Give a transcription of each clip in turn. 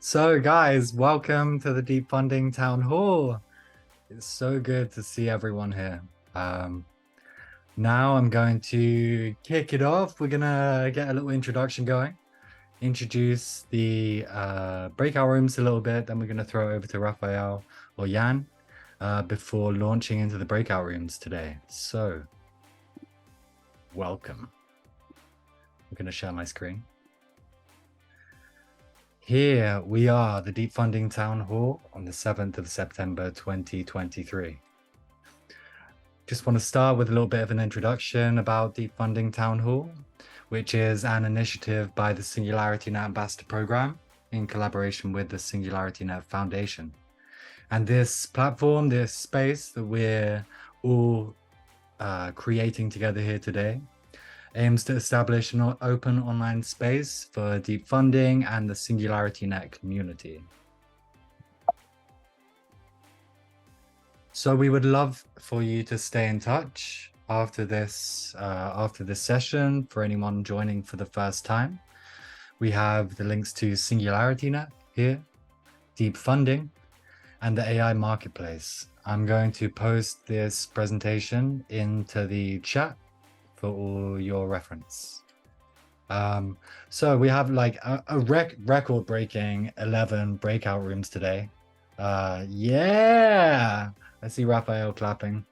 So, guys, welcome to the Deep Funding Town Hall. It's so good to see everyone here. Now I'm going to kick it off. We're gonna get a little introduction going, introduce the breakout rooms a little bit, then we're gonna throw it over to Rafael or Jan before launching into the breakout rooms today. So, welcome. I'm gonna share my screen. Here we are, the Deep Funding Town Hall on the 7th of September 2023. Just want to start with a little bit of an introduction about Deep Funding Town Hall, which is an initiative by the SingularityNET Ambassador program in collaboration with the SingularityNET Foundation. And this platform, this space that we're all creating together here today, aims to establish an open online space for deep funding and the SingularityNET community. So we would love for you to stay in touch after this session. For anyone joining for the first time, we have the links to SingularityNET here, Deep Funding, and the AI Marketplace. I'm going to post this presentation into the chat for all your reference. So we have like a record-breaking 11 breakout rooms today. Yeah, I see Rafael clapping.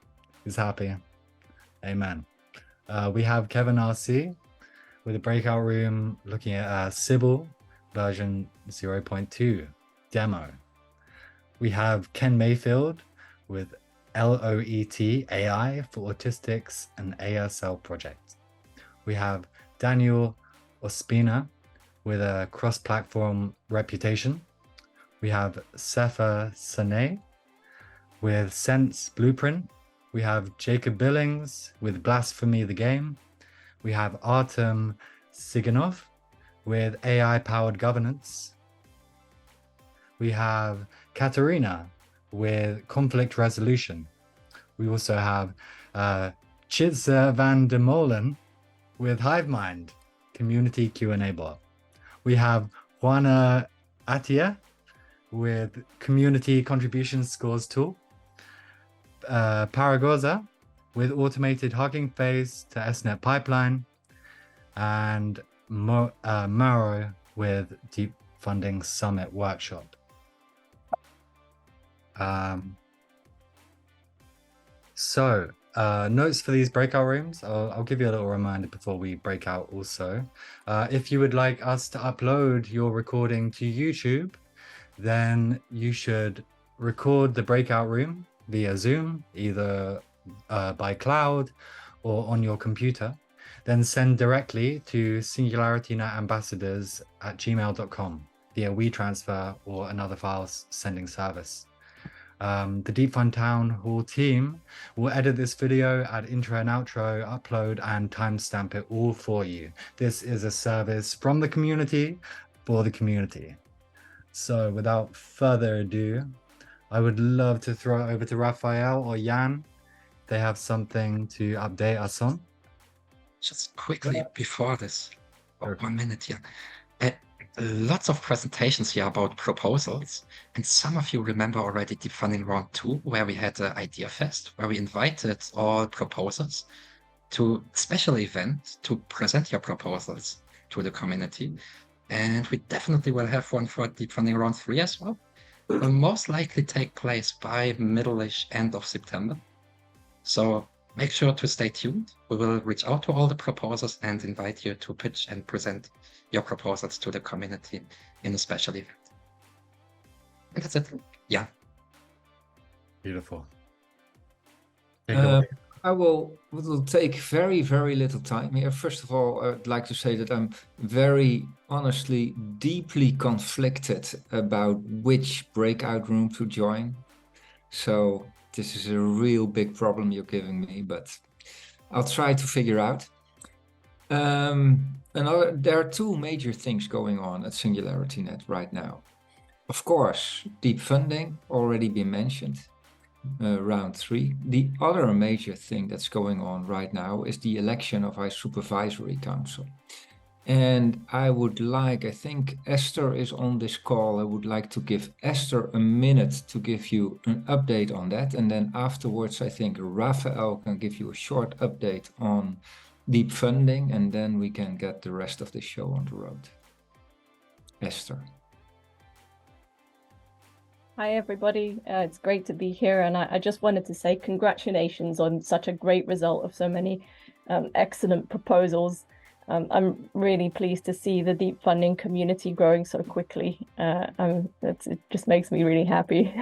He's happy. Amen. We have Kevin RC with a breakout room looking at Sybil version 0.2 demo. We have Ken Mayfield with LOET AI for Autistics and ASL project. We have Daniel Ospina with a cross-platform reputation. We have Sefa Sane with Sense Blueprint. We have Jacob Billings with Blasphemy the Game. We have Artem Siganov with AI-powered governance. We have Katerina with conflict resolution. We also have Chitza van der Molen with HiveMind, community Q&A bot. We have Juana Atia with community contribution scores tool. Paragoza with automated Hugging Face to SNet pipeline. And Maro with Deep Funding Summit workshop. So notes for these breakout rooms. I'll give you a little reminder before we break out also. If you would like us to upload your recording to YouTube, then you should record the breakout room via Zoom, either by cloud or on your computer, then send directly to SingularityNetAmbassadors@gmail.com via WeTransfer or another file sending service. The Deep Fund Town Hall team will edit this video, add intro and outro, upload and timestamp it all for you. This is a service from the community for the community. So without further ado, I would love to throw it over to Rafael or Jan. They have something to update us on. Just quickly before this, 1 minute here. Lots of presentations here about proposals, and some of you remember already Deep Funding Round 2, where we had the Ideafest, where we invited all proposals to a special event to present your proposals to the community. And we definitely will have one for Deep Funding Round 3 as well. It will most likely take place by middle-ish end of September. So make sure to stay tuned. We will reach out to all the proposals and invite you to pitch and present your proposals to the community in a special event. And that's it. Yeah. Beautiful. It will take very, very little time here. First of all, I'd like to say that I'm very honestly, deeply conflicted about which breakout room to join. So this is a real big problem you're giving me, but I'll try to figure out. There are two major things going on at SingularityNET right now. Of course, deep funding, already been mentioned, round 3. The other major thing that's going on right now is the election of our Supervisory Council. And I think Eszter is on this call. I would like to give Eszter a minute to give you an update on that. And then afterwards, I think Rafael can give you a short update on deep funding, and then we can get the rest of the show on the road. Eszter. Hi, everybody. It's great to be here. And I just wanted to say congratulations on such a great result of so many excellent proposals. I'm really pleased to see the deep funding community growing so quickly. It just makes me really happy.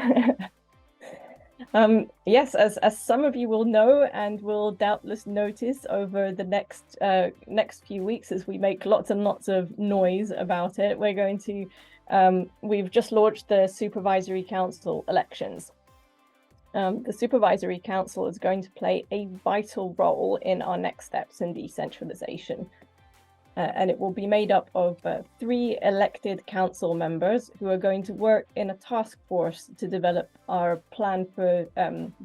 Yes, as some of you will know and will doubtless notice over the next few weeks as we make lots and lots of noise about it, we're going to we've just launched the Supervisory Council elections. The Supervisory Council is going to play a vital role in our next steps in decentralization. And it will be made up of 3 elected council members who are going to work in a task force to develop our plan for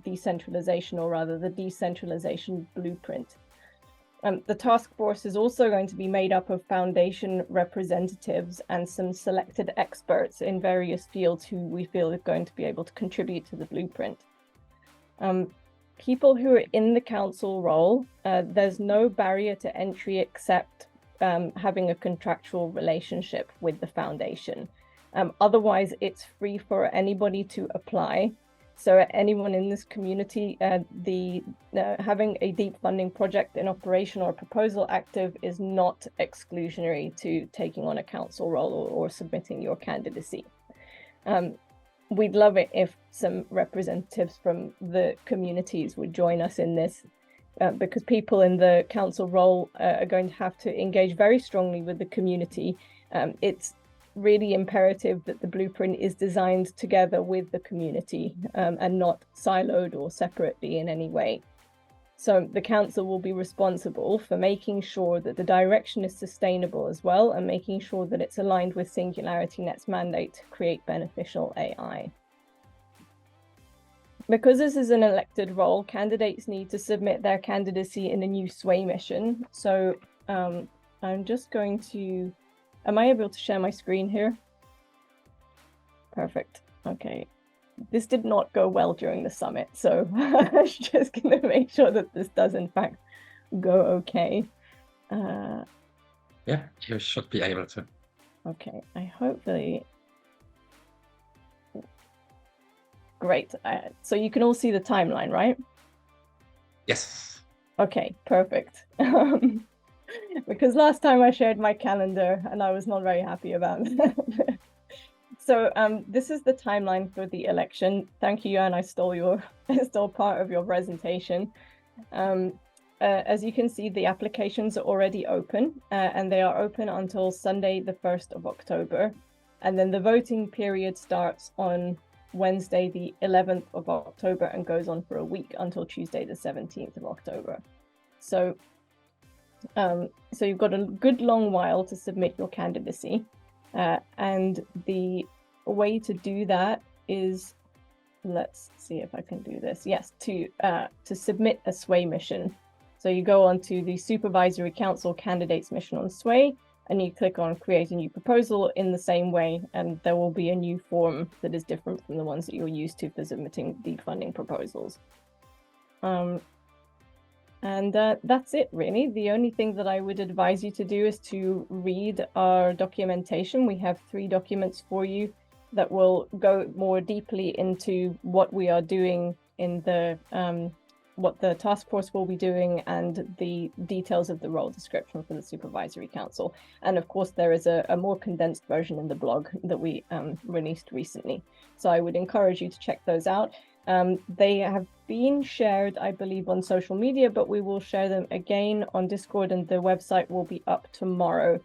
decentralization, or rather the decentralization blueprint. The task force is also going to be made up of foundation representatives and some selected experts in various fields who we feel are going to be able to contribute to the blueprint. People who are in the council role, there's no barrier to entry except having a contractual relationship with the foundation. Otherwise, it's free for anybody to apply. So anyone in this community, having a deep funding project in operation or a proposal active is not exclusionary to taking on a council role or submitting your candidacy. We'd love it if some representatives from the communities would join us in this, because people in the council role are going to have to engage very strongly with the community. It's really imperative that the blueprint is designed together with the community and not siloed or separately in any way. So the council will be responsible for making sure that the direction is sustainable as well, and making sure that it's aligned with SingularityNET's mandate to create beneficial AI. Because this is an elected role, candidates need to submit their candidacy in a new Sway mission. So I'm just going to, am I able to share my screen here? Perfect. Okay. This did not go well during the summit, so I'm just going to make sure that this does in fact go okay. Yeah, you should be able to. Okay, I hopefully... Great. So you can all see the timeline, right? Yes. Okay, perfect. Because last time I shared my calendar and I was not very happy about that. So this is the timeline for the election. Thank you, Jan. I stole part of your presentation. As you can see, the applications are already open, and they are open until Sunday, the 1st of October. And then the voting period starts on Wednesday, the 11th of October, and goes on for a week until Tuesday, the 17th of October. So you've got a good long while to submit your candidacy. And the way to do that is, let's see if I can do this. Yes, to submit a Sway mission. So you go on to the Supervisory Council Candidates mission on Sway, and you click on Create a New Proposal in the same way, and there will be a new form that is different from the ones that you're used to for submitting deep funding proposals. And that's it, really. The only thing that I would advise you to do is to read our documentation. We have 3 documents for you that will go more deeply into what we are doing in the what the task force will be doing, and the details of the role description for the Supervisory Council. And of course, there is a more condensed version in the blog that we released recently. So I would encourage you to check those out. They have been shared, I believe, on social media, but we will share them again on Discord, and the website will be up tomorrow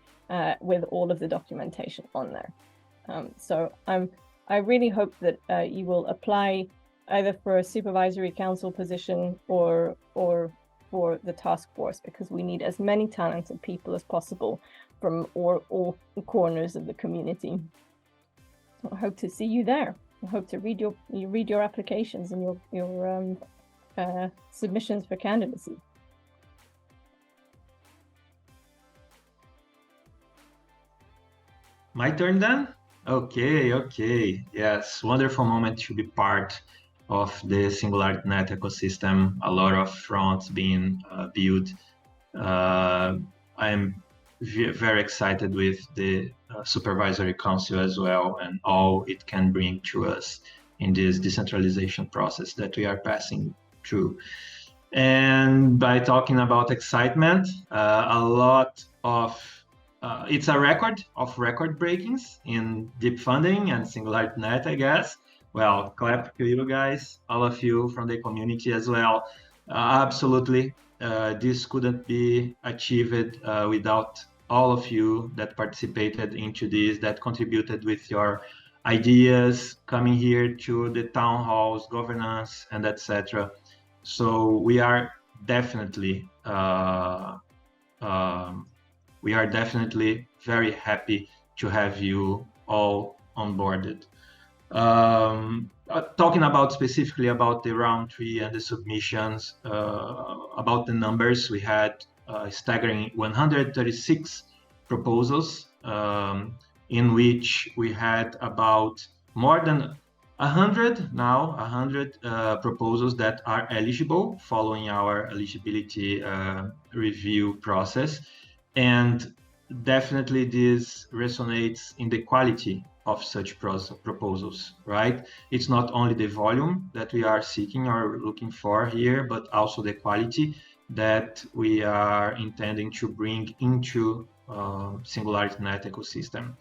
with all of the documentation on there. So I really hope that you will apply either for a Supervisory Council position or for the task force, because we need as many talented people as possible from all corners of the community. I hope to see you there. I hope to read your applications and your submissions for candidacy. My turn then? Okay. Yes, wonderful moment to be part of the SingularityNET ecosystem. A lot of fronts being built. I'm very excited with the Supervisory Council as well and all it can bring to us in this decentralization process that we are passing through. And by talking about excitement, a lot of it's a record of record breakings in deep funding and SingularityNET, I guess. Well, clap to you guys, all of you from the community as well. Absolutely, this couldn't be achieved without all of you that participated into this, that contributed with your ideas, coming here to the town halls, governance, and etc. So we are definitely very happy to have you all onboarded. Talking about specifically about the round 3 and the submissions, about the numbers, we had staggering 136 proposals, in which we had about more than 100 proposals that are eligible following our eligibility review process. And definitely this resonates in the quality of such proposals, right? It's not only the volume that we are seeking or looking for here, but also the quality that we are intending to bring into SingularityNET ecosystem.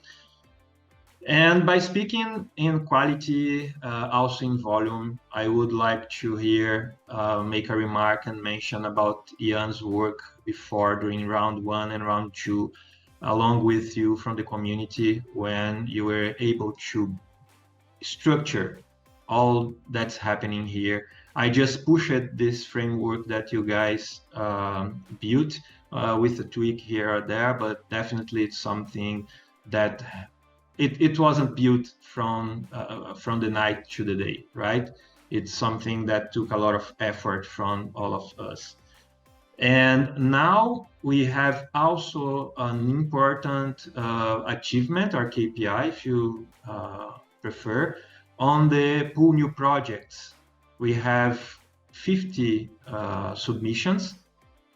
And by speaking in quality, also in volume, I would like to here make a remark and mention about Ian's work before during round 1 and round 2, along with you from the community, when you were able to structure all that's happening here. I just pushed this framework that you guys built with a tweak here or there, but definitely it's something that it wasn't built from the night to the day, right? It's something that took a lot of effort from all of us. And now we have also an important achievement, or KPI, if you prefer, on the pool new projects. We have 50 submissions,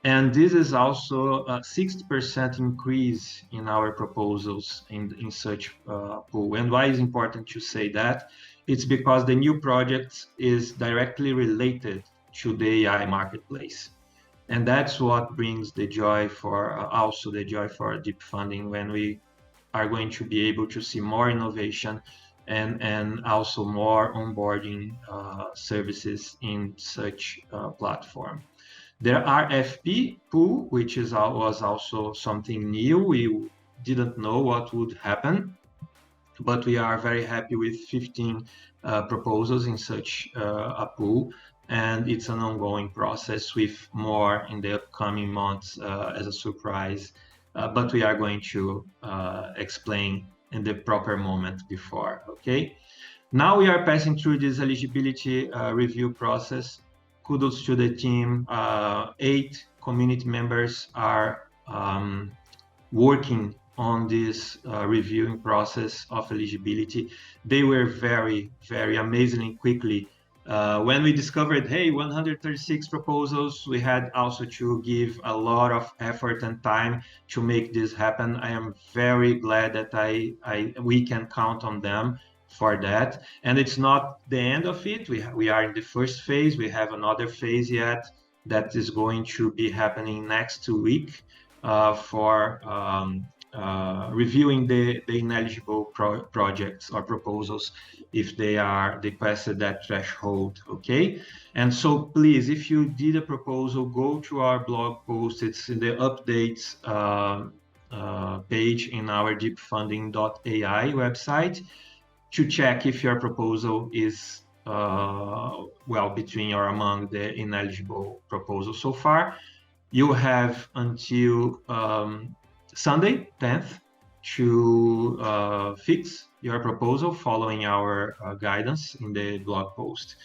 and this is also a 60% increase in our proposals in such pool. And why is important to say that? It's because the new project is directly related to the AI marketplace. And that's what brings the joy for, also the joy for deep funding, when we are going to be able to see more innovation and also more onboarding services in such platform. There are FP pool, which was also something new. We didn't know what would happen, but we are very happy with 15 proposals in such a pool, and it's an ongoing process with more in the upcoming months as a surprise, but we are going to explain in the proper moment before, okay? Now we are passing through this eligibility review process. Kudos to the team. 8 community members are working on this reviewing process of eligibility. They were very, very amazingly quickly. When we discovered, hey, 136 proposals, we had also to give a lot of effort and time to make this happen. I am very glad that we can count on them for that. And it's not the end of it. We are in the first phase. We have another phase yet that is going to be happening next week for reviewing the ineligible projects or proposals if they are requested that threshold, okay? And so please, if you did a proposal, go to our blog post. It's in the updates page in our deepfunding.ai website to check if your proposal is well between or among the ineligible proposals so far. You have until Sunday 10th to fix your proposal following our guidance in the blog post.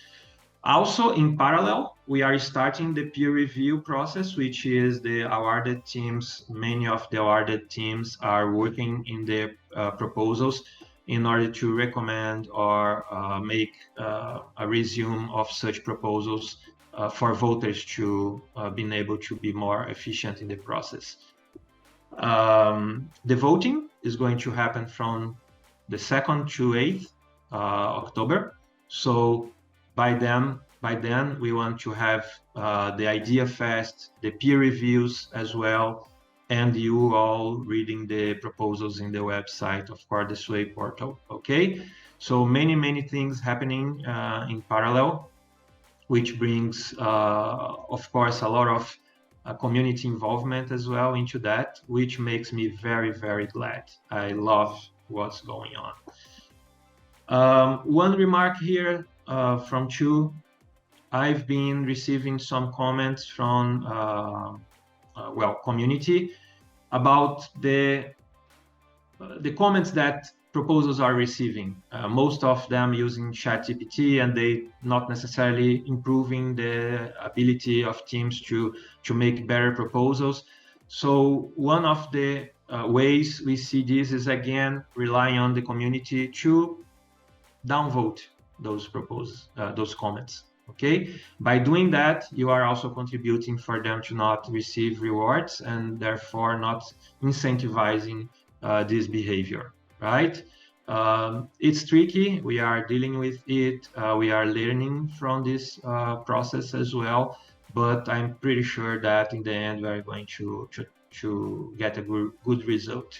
Also, in parallel, we are starting the peer review process, which is the awarded teams. Many of the awarded teams are working in the proposals in order to recommend or make a resume of such proposals for voters to being able to be more efficient in the process. The voting is going to happen from the 2nd to 8th October. So by then we want to have the Ideafest, the peer reviews as well, and you all reading the proposals in the website of course the Sway portal. Okay, so many things happening in parallel, which brings of course a lot of community involvement as well into that, which makes me very glad. I love what's going on. One remark here from Chu. I've been receiving some comments from community about the comments that proposals are receiving. Most of them using ChatGPT, and they not necessarily improving the ability of teams to make better proposals. So one of the ways we see this is again relying on the community to downvote those proposals, those comments. Okay, by doing that, you are also contributing for them to not receive rewards and therefore not incentivizing this behavior, right? It's tricky. We are dealing with it. We are learning from this process as well, but I'm pretty sure that in the end, we're going to get a good result.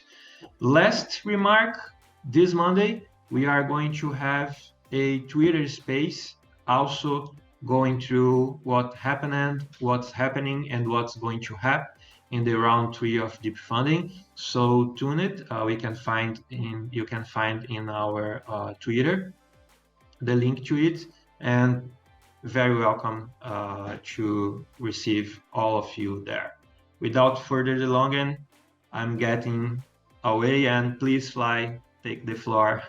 Last remark, this Monday, we are going to have a Twitter space also going through what happened, what's happening, and what's going to happen in the round 3 of Deep Funding. So tune it. You can find in our Twitter the link to it, and very welcome to receive all of you there. Without further delonging, I'm getting away, and please fly, take the floor.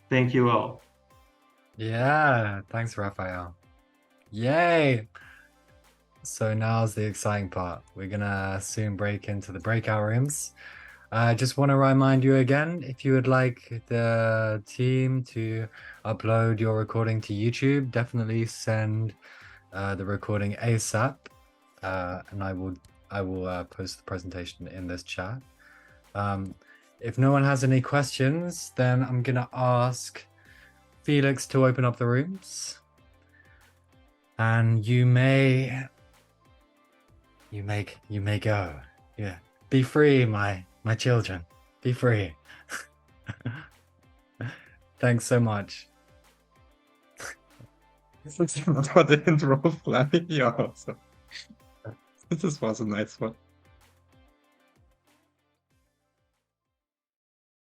Thank you all. Yeah, thanks, Rafael. Yay! So now's the exciting part. We're gonna soon break into the breakout rooms. I just want to remind you again, if you would like the team to upload your recording to YouTube, definitely send the recording ASAP, and I will post the presentation in this chat. If no one has any questions, then I'm gonna ask Felix to open up the rooms, and you may go. Yeah, be free, my children. Be free. Thanks so much. This is not what the intro was planning. Yeah, also. This was a nice one.